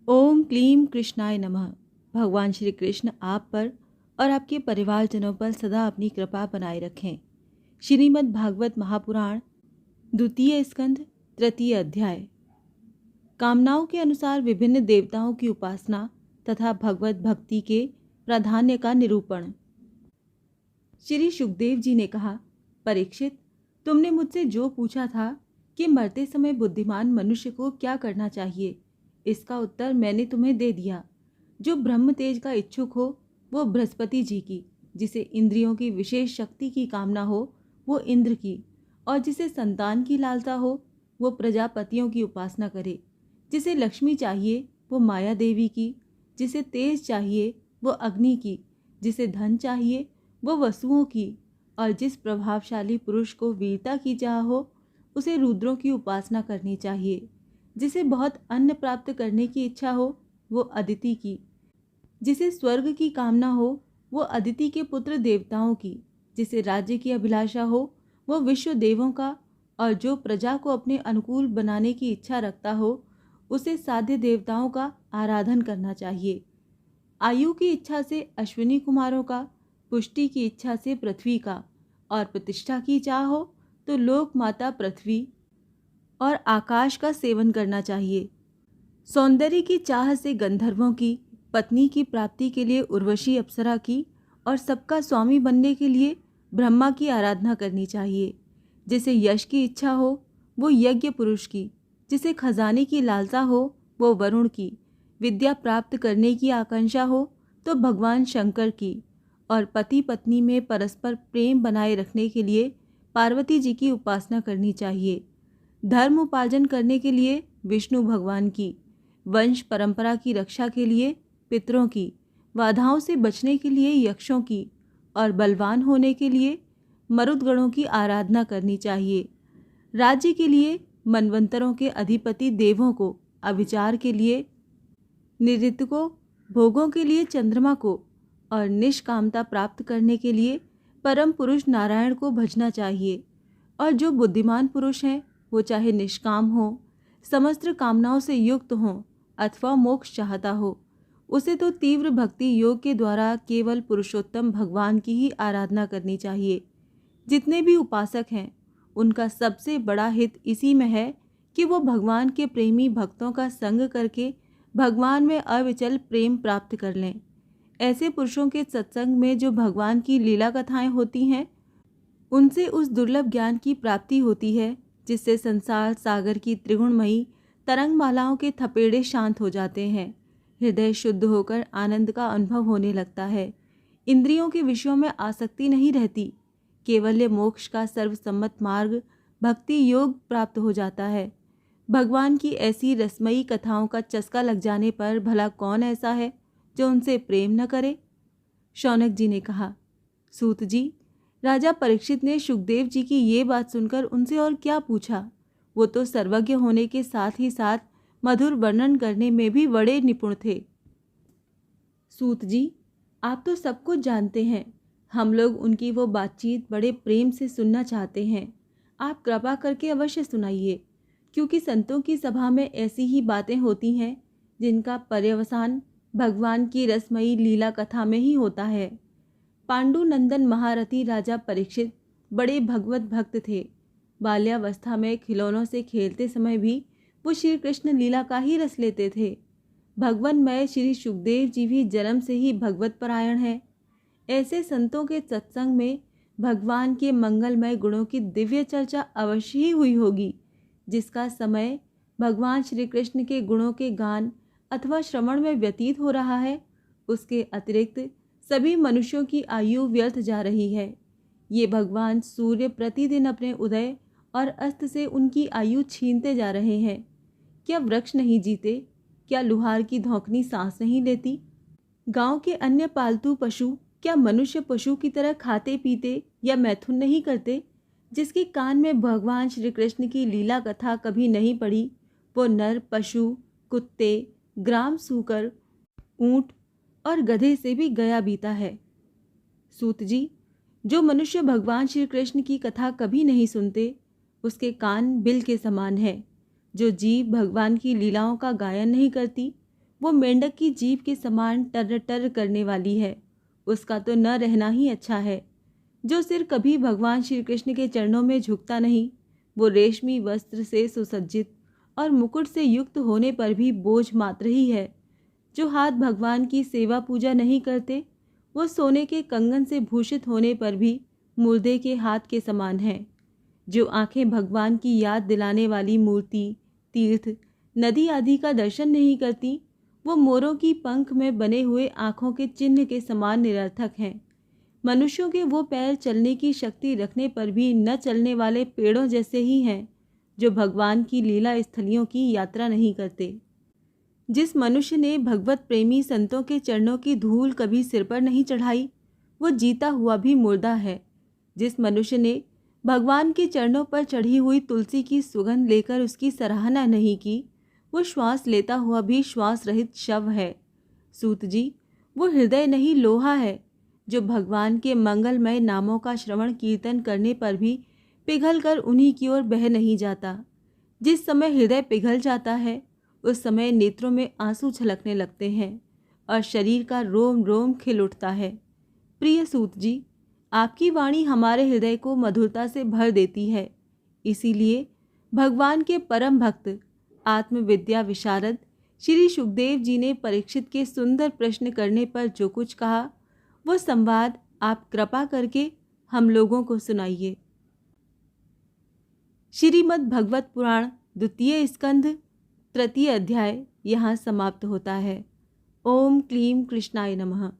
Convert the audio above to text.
ओम क्लीम कृष्णाय नमः। भगवान श्री कृष्ण आप पर और आपके परिवारजनों पर सदा अपनी कृपा बनाए रखें। श्रीमद् भागवत महापुराण द्वितीय स्कंध तृतीय अध्याय। कामनाओं के अनुसार विभिन्न देवताओं की उपासना तथा भगवत भक्ति के प्राधान्य का निरूपण। श्री सुखदेव जी ने कहा, परीक्षित, तुमने मुझसे जो पूछा था कि मरते समय बुद्धिमान मनुष्य को क्या करना चाहिए, इसका उत्तर मैंने तुम्हें दे दिया। जो ब्रह्म तेज का इच्छुक हो वो बृहस्पति जी की, जिसे इंद्रियों की विशेष शक्ति की कामना हो वो इंद्र की, और जिसे संतान की लालसा हो वो प्रजापतियों की उपासना करे। जिसे लक्ष्मी चाहिए वो माया देवी की, जिसे तेज चाहिए वो अग्नि की, जिसे धन चाहिए वो वसुओं की, और जिस प्रभावशाली पुरुष को वीरता की चाह हो उसे रुद्रों की उपासना करनी चाहिए। जिसे बहुत अन्न प्राप्त करने की इच्छा हो वो अदिति की, जिसे स्वर्ग की कामना हो वो अदिति के पुत्र देवताओं की, जिसे राज्य की अभिलाषा हो वो विश्व देवों का, और जो प्रजा को अपने अनुकूल बनाने की इच्छा रखता हो उसे साध्य देवताओं का आराधन करना चाहिए। आयु की इच्छा से अश्विनी कुमारों का, पुष्टि की इच्छा से पृथ्वी का, और प्रतिष्ठा की चाह हो तो लोक माता पृथ्वी और आकाश का सेवन करना चाहिए। सौंदर्य की चाह से गंधर्वों की, पत्नी की प्राप्ति के लिए उर्वशी अप्सरा की, और सबका स्वामी बनने के लिए ब्रह्मा की आराधना करनी चाहिए। जिसे यश की इच्छा हो वो यज्ञ पुरुष की, जिसे खजाने की लालसा हो वो वरुण की, विद्या प्राप्त करने की आकांक्षा हो तो भगवान शंकर की, और पति पत्नी में परस्पर प्रेम बनाए रखने के लिए पार्वती जी की उपासना करनी चाहिए। धर्म उपार्जन करने के लिए विष्णु भगवान की, वंश परंपरा की रक्षा के लिए पितरों की, बाधाओं से बचने के लिए यक्षों की, और बलवान होने के लिए मरुदगणों की आराधना करनी चाहिए। राज्य के लिए मनवंतरों के अधिपति देवों को, अविचार के लिए निऋत को, भोगों के लिए चंद्रमा को, और निष्कामता प्राप्त करने के लिए परम पुरुष नारायण को भजना चाहिए। और जो बुद्धिमान पुरुष हैं वो चाहे निष्काम हो, समस्त कामनाओं से युक्त हो अथवा मोक्ष चाहता हो, उसे तो तीव्र भक्ति योग के द्वारा केवल पुरुषोत्तम भगवान की ही आराधना करनी चाहिए। जितने भी उपासक हैं उनका सबसे बड़ा हित इसी में है कि वो भगवान के प्रेमी भक्तों का संग करके भगवान में अविचल प्रेम प्राप्त कर लें। ऐसे पुरुषों के सत्संग में जो भगवान की लीला कथाएं होती हैं उनसे उस दुर्लभ ज्ञान की प्राप्ति होती है जिससे संसार सागर की त्रिगुणमयी तरंगमालाओं के थपेड़े शांत हो जाते हैं। हृदय शुद्ध होकर आनंद का अनुभव होने लगता है। इंद्रियों के विषयों में आसक्ति नहीं रहती। केवल्य मोक्ष का सर्वसम्मत मार्ग भक्ति योग प्राप्त हो जाता है। भगवान की ऐसी रसमयी कथाओं का चस्का लग जाने पर भला कौन ऐसा है जो उनसे प्रेम न करे। शौनक जी ने कहा, सूत जी, राजा परीक्षित ने सुखदेव जी की ये बात सुनकर उनसे और क्या पूछा। वो तो सर्वज्ञ होने के साथ ही साथ मधुर वर्णन करने में भी बड़े निपुण थे। सूत जी, आप तो सब कुछ जानते हैं। हम लोग उनकी वो बातचीत बड़े प्रेम से सुनना चाहते हैं। आप कृपा करके अवश्य सुनाइए, क्योंकि संतों की सभा में ऐसी ही बातें होती हैं जिनका पर्यवसान भगवान की रसमयी लीला कथा में ही होता है। पांडुनंदन महारथी राजा परीक्षित बड़े भगवत भक्त थे। बाल्यावस्था में खिलौनों से खेलते समय भी वो श्री कृष्ण लीला का ही रस लेते थे। भगवनमय श्री सुखदेव जी भी जन्म से ही भगवत परायण हैं। ऐसे संतों के सत्संग में भगवान के मंगलमय गुणों की दिव्य चर्चा अवश्य ही हुई होगी, जिसका समय भगवान श्री कृष्ण के गुणों के गान अथवा श्रवण में व्यतीत हो रहा है, उसके अतिरिक्त सभी मनुष्यों की आयु व्यर्थ जा रही है। ये भगवान सूर्य प्रतिदिन अपने उदय और अस्त से उनकी आयु छीनते जा रहे हैं। क्या वृक्ष नहीं जीते? क्या लुहार की धौंकनी सांस नहीं लेती? गांव के अन्य पालतू पशु क्या मनुष्य पशु की तरह खाते पीते या मैथुन नहीं करते? जिसके कान में भगवान श्री कृष्ण की लीला कथा कभी नहीं पड़ी, वो नर पशु, कुत्ते, ग्राम सूकर, ऊंट और गधे से भी गया बीता है। सूत जी, जो मनुष्य भगवान श्री कृष्ण की कथा कभी नहीं सुनते उसके कान बिल के समान है। जो जीव भगवान की लीलाओं का गायन नहीं करती वो मेंढक की जीभ के समान टर टर करने वाली है, उसका तो न रहना ही अच्छा है। जो सिर कभी भगवान श्री कृष्ण के चरणों में झुकता नहीं, वो रेशमी वस्त्र से सुसज्जित और मुकुट से युक्त होने पर भी बोझ मात्र ही है। जो हाथ भगवान की सेवा पूजा नहीं करते, वो सोने के कंगन से भूषित होने पर भी मुर्दे के हाथ के समान है। जो आंखें भगवान की याद दिलाने वाली मूर्ति, तीर्थ, नदी आदि का दर्शन नहीं करती, वो मोरों की पंख में बने हुए आंखों के चिन्ह के समान निरर्थक हैं। मनुष्यों के वो पैर चलने की शक्ति रखने पर भी न चलने वाले पेड़ों जैसे ही हैं, जो भगवान की लीला स्थलियों की यात्रा नहीं करते। जिस मनुष्य ने भगवत प्रेमी संतों के चरणों की धूल कभी सिर पर नहीं चढ़ाई, वो जीता हुआ भी मुर्दा है। जिस मनुष्य ने भगवान के चरणों पर चढ़ी हुई तुलसी की सुगंध लेकर उसकी सराहना नहीं की, वो श्वास लेता हुआ भी श्वास रहित शव है। सूत जी, वो हृदय नहीं लोहा है, जो भगवान के मंगलमय नामों का श्रवण कीर्तन करने पर भी पिघल कर उन्हीं की ओर बह नहीं जाता। जिस समय हृदय पिघल जाता है, उस समय नेत्रों में आंसू छलकने लगते हैं और शरीर का रोम रोम खिल उठता है। प्रिय सूत जी, आपकी वाणी हमारे हृदय को मधुरता से भर देती है। इसीलिए भगवान के परम भक्त, आत्मविद्या विशारद श्री सुखदेव जी ने परीक्षित के सुंदर प्रश्न करने पर जो कुछ कहा, वो संवाद आप कृपा करके हम लोगों को सुनाइए। श्रीमद् भगवत पुराण द्वितीय स्कंध तृतीय अध्याय यहाँ समाप्त होता है। ओम क्लीं कृष्णाय नमः।